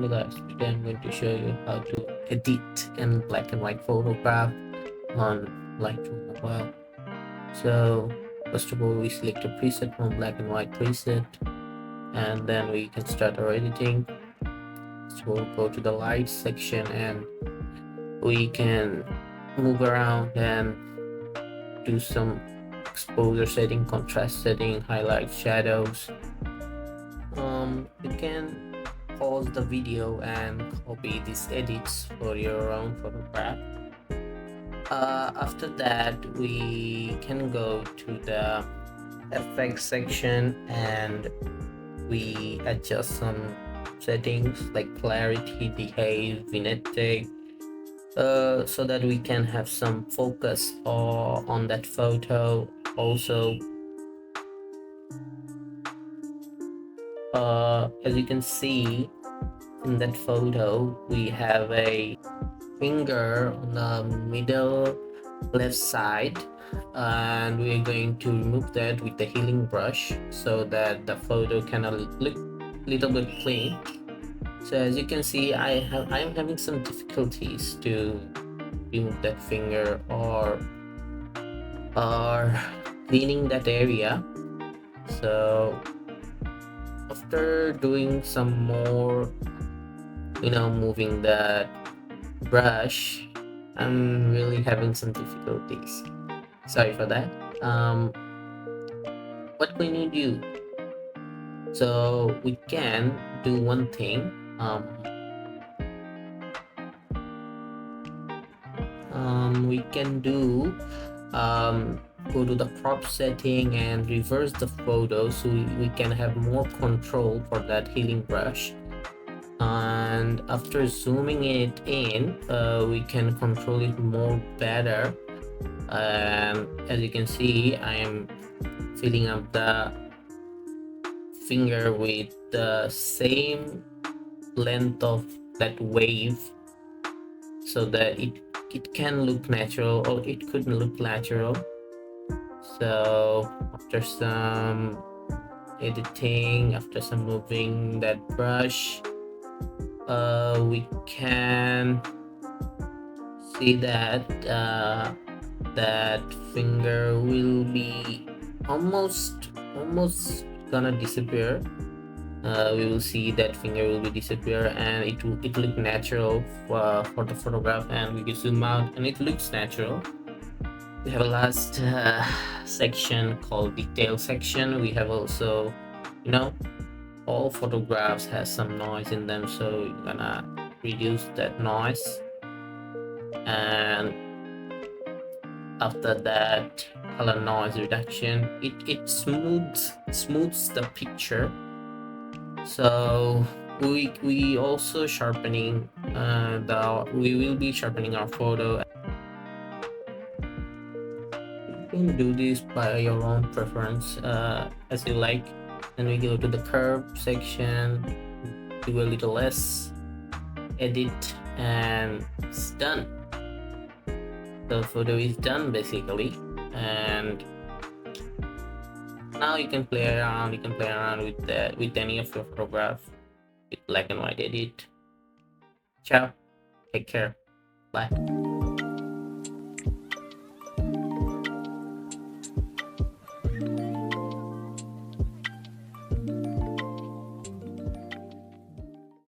Hello guys, today I'm going to show you how to edit in black and white photograph on Lightroom Mobile. So first of all, we select a preset from black and white preset, and then we can start our editing. So we'll go to the light section and we can move around and do some exposure setting, contrast setting, highlight, shadows. You can pause the video and copy these edits for your own photograph. After that, we can go to the effects section and we adjust some settings like clarity, dehaze, vignette, so that we can have some focus on that photo. Also, as you can see in that photo, we have a finger on the middle left side, and we're going to remove that with the healing brush so that the photo can look a little bit clean. So as you can see, I'm having some difficulties to remove that finger or cleaning that area. So after doing some more moving that brush, I'm really having some difficulties. Sorry for that. What can you do? So we can do one thing. We can do go to the crop setting and reverse the photo so we can have more control for that healing brush. And after zooming it in, we can control it more better. And as you can see, I am filling up the finger with the same length of that wave so that it can look natural, or it could look natural. So after some editing, after some moving that brush, we can see that that finger will be almost gonna disappear. We will see that finger will be disappear, and it look natural for the photograph, and we can zoom out and it looks natural. We have a last section called detail section. We have also, all photographs has some noise in them, so you're gonna reduce that noise. And after that, color noise reduction, it smooths the picture. So we also sharpening we will be sharpening our photo. You can do this by your own preference, as you like. Then we go to the curve section, do a little less, edit, and it's done. The photo is done basically, and now you can play around. With any of your photograph with black and white edit. Ciao, take care, bye.